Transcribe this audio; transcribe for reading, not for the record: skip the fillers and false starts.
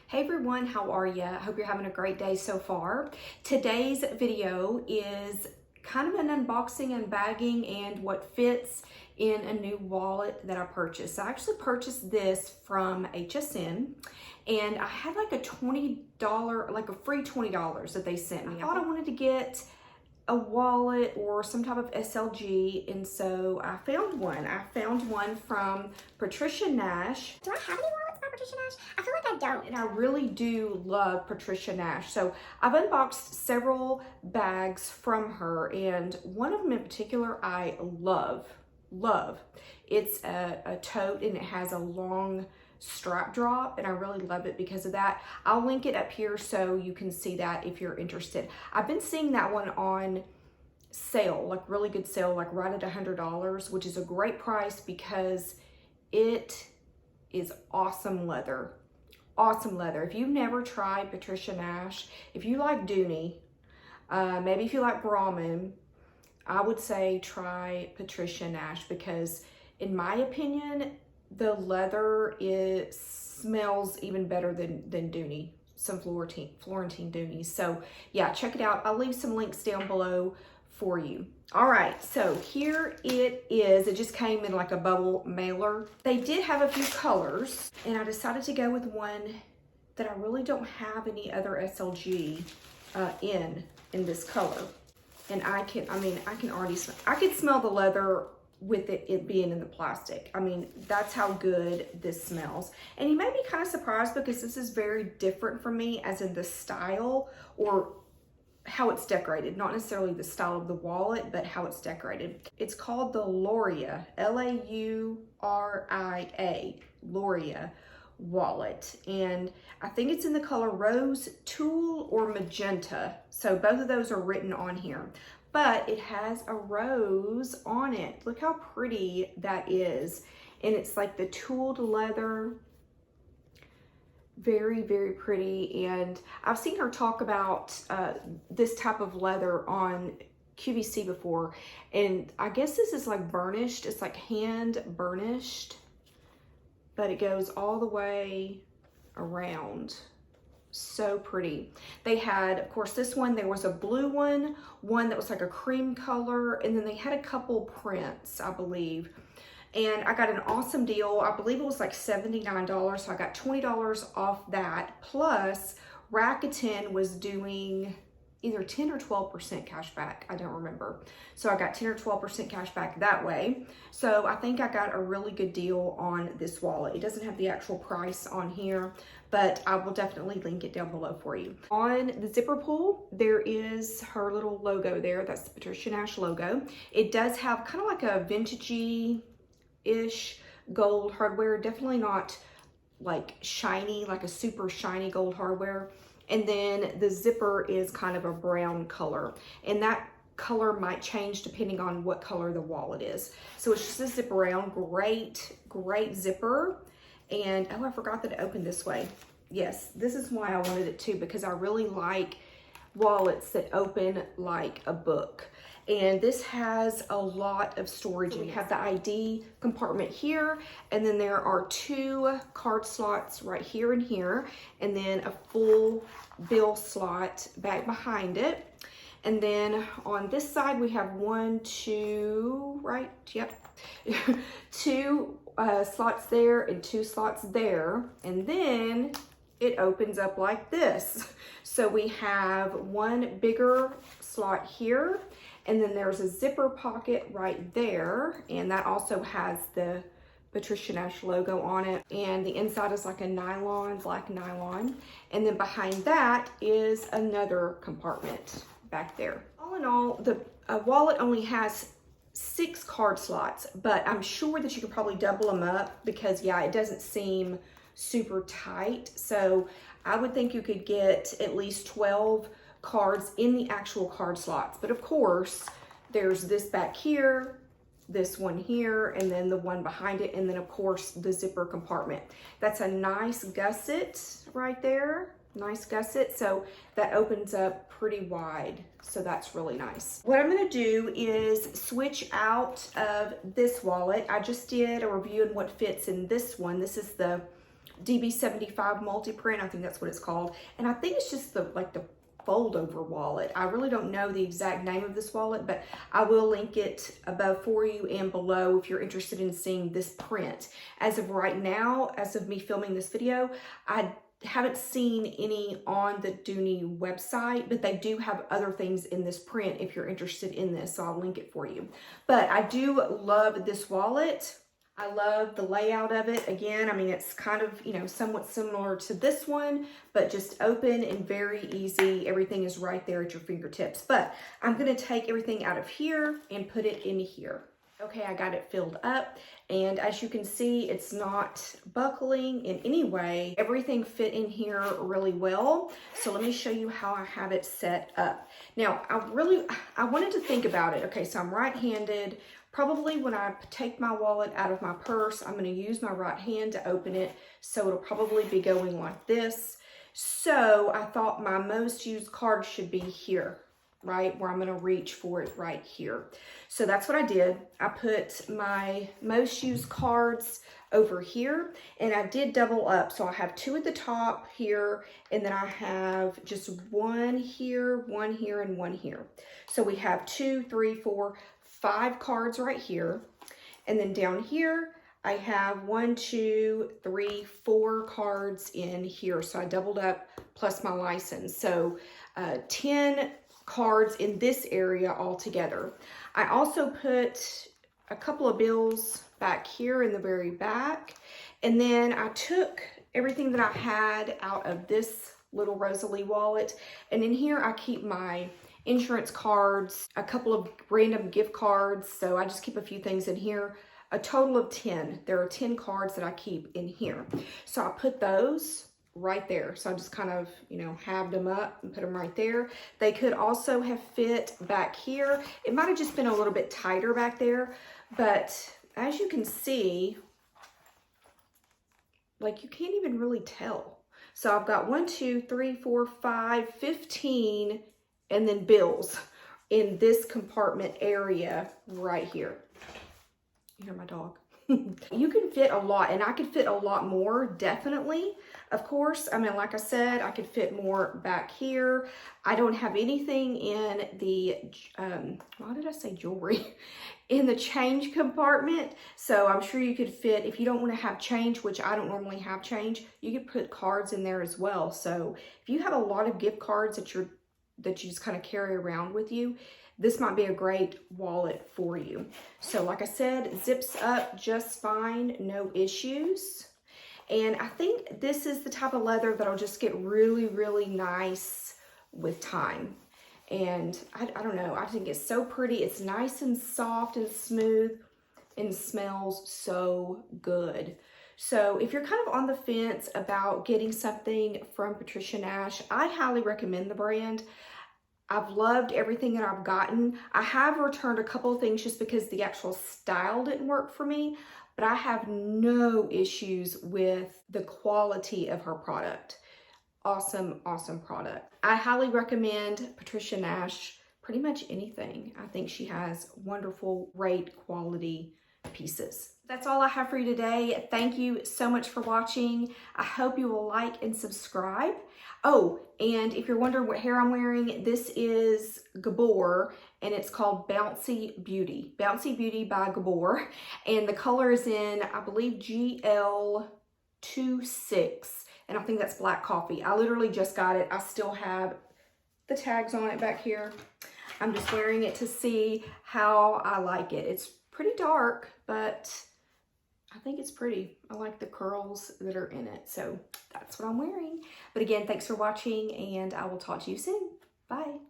Hey everyone, how are ya? I hope you're having a great day so far. Today's video is kind of an unboxing and bagging and what fits in a new wallet that I purchased. I actually purchased this from HSN and I had like a $20, like a free $20 that they sent me. I thought I wanted to get a wallet or some type of SLG, and so I found one. I found one from Patricia Nash. Do I have any wallets by Patricia Nash? I feel like I don't. And I really do love Patricia Nash. So I've unboxed several bags from her, and one of them in particular I love. It's a tote and it has a long strap drop, and I really love it because of that. I'll link it up here so you can see that if you're interested. I've been seeing that one on sale, like really good sale, like right at $100, which is a great price because it is awesome leather. Awesome leather. If you've never tried Patricia Nash, if you like Dooney, maybe if you like Brahmin, I would say try Patricia Nash because in my opinion, the leather smells even better than Dooney, some Florentine Dooney. So yeah, check it out. I'll leave some links down below for you. All right, so here it is. It just came in like a bubble mailer. They did have a few colors, and I decided to go with one that I really don't have any other SLG in this color. And I can already smell, I could smell the leather with it being in the plastic. I mean, that's how good this smells. And you may be kind of surprised because this is very different from me, as in the style or how it's decorated, not necessarily the style of the wallet, but how it's decorated. It's called the Lauria, L-A-U-R-I-A, Lauria wallet. And I think it's in the color rose, tulle, or magenta. So both of those are written on here. But it has a rose on it. Look how pretty that is. And it's like the tooled leather. Very, very pretty. And I've seen her talk about this type of leather on QVC before. And I guess this is like burnished. It's like hand burnished. But it goes all the way around. So pretty. They had, of course, this one, there was a blue one that was like a cream color, and then they had a couple prints, I believe. And I got an awesome deal. I believe it was like $79, so I got $20 off that. Plus, Rakuten was doing either 10 or 12% cash back. I don't remember. So I got 10 or 12% cash back that way. So I think I got a really good deal on this wallet. It doesn't have the actual price on here, but I will definitely link it down below for you. On the zipper pull, there is her little logo there. That's the Patricia Nash logo. It does have kind of like a vintagey-ish gold hardware. Definitely not like shiny, like a super shiny gold hardware. And then the zipper is kind of a brown color, and that color might change depending on what color the wallet is. So it's just a zip around. Great zipper. And oh, I forgot that it opened this way. Yes, this is why I wanted it too, because I really like wallets that open like a book. And this has a lot of storage. We have the ID compartment here, and then there are 2 card slots right here and here, and then a full bill slot back behind it. And then on this side, we have 1, 2, right? Yep. 2 slots there and 2 slots there. And then it opens up like this. So we have 1 bigger slot here, and then there's a zipper pocket right there, and that also has the Patricia Nash logo on it. And the inside is like a nylon, black nylon. And then behind that is another compartment back there. All in all, the wallet only has 6 card slots, but I'm sure that you could probably double them up because yeah, it doesn't seem super tight. So I would think you could get at least 12 cards in the actual card slots. But of course, there's this back here, this one here, and then the one behind it, and then of course the zipper compartment. That's a nice gusset right there. Nice gusset, so that opens up pretty wide, so that's really nice. What I'm going to do is switch out of this wallet. I just did a review on what fits in this one. This is the DB75 multi-print, I think that's what it's called. And I think it's just the fold over wallet. I really don't know the exact name of this wallet, but I will link it above for you and below if you're interested in seeing this print. As of right now, as of me filming this video, I haven't seen any on the Dooney website, but they do have other things in this print if you're interested in this, so I'll link it for you. But I do love this wallet. I love the layout of it. Again, I mean, it's kind of, you know, somewhat similar to this one, but just open and very easy. Everything is right there at your fingertips. But I'm going to take everything out of here and put it in here. Okay, I got it filled up, and as you can see, it's not buckling in any way. Everything fit in here really well. So let me show you how I have it set up. Now, I wanted to think about it. Okay, so I'm right-handed. Probably when I take my wallet out of my purse, I'm going to use my right hand to open it. So it'll probably be going like this. So I thought my most used card should be here, right? Where I'm going to reach for it right here. So that's what I did. I put my most used cards over here, and I did double up. So I have 2 at the top here, and then I have just 1 here, 1 here, and 1 here. So we have 2, 3, 4, 5 cards right here, and then down here I have 1, 2, 3, 4 cards in here. So I doubled up plus my license. So 10 cards in this area altogether. I also put a couple of bills back here in the very back, and then I took everything that I had out of this little Rosalie wallet, and in here I keep my insurance cards, a couple of random gift cards. So I just keep a few things in here. A total of 10. There are 10 cards that I keep in here. So I put those right there. So I just kind of, you know, halved them up and put them right there. They could also have fit back here. It might have just been a little bit tighter back there, but as you can see, like, you can't even really tell. So I've got 1, 2, 3, 4, 5, 15, and then bills in this compartment area right here. You hear my dog? You can fit a lot, and I could fit a lot more, definitely. Of course, I mean, like I said, I could fit more back here. I don't have anything in the, why did I say jewelry? In the change compartment. So I'm sure you could fit, if you don't want to have change, which I don't normally have change, you could put cards in there as well. So if you have a lot of gift cards that you just kind of carry around with you, this might be a great wallet for you. So like I said, zips up just fine, no issues. And I think this is the type of leather that'll just get really, really nice with time. And I don't know, I think it's so pretty. It's nice and soft and smooth and smells so good. So if you're kind of on the fence about getting something from Patricia Nash, I highly recommend the brand. I've loved everything that I've gotten. I have returned a couple of things just because the actual style didn't work for me, but I have no issues with the quality of her product. Awesome, awesome product. I highly recommend Patricia Nash pretty much anything. I think she has wonderful, great quality pieces. That's all I have for you today. Thank you so much for watching. I hope you will like and subscribe. Oh, and if you're wondering what hair I'm wearing, this is Gabor, and it's called Bouncy Beauty. Bouncy Beauty by Gabor. And the color is in, I believe, GL26. And I think that's black coffee. I literally just got it. I still have the tags on it back here. I'm just wearing it to see how I like it. It's pretty dark, but I think it's pretty. I like the curls that are in it. So that's what I'm wearing. But again, thanks for watching, and I will talk to you soon. Bye.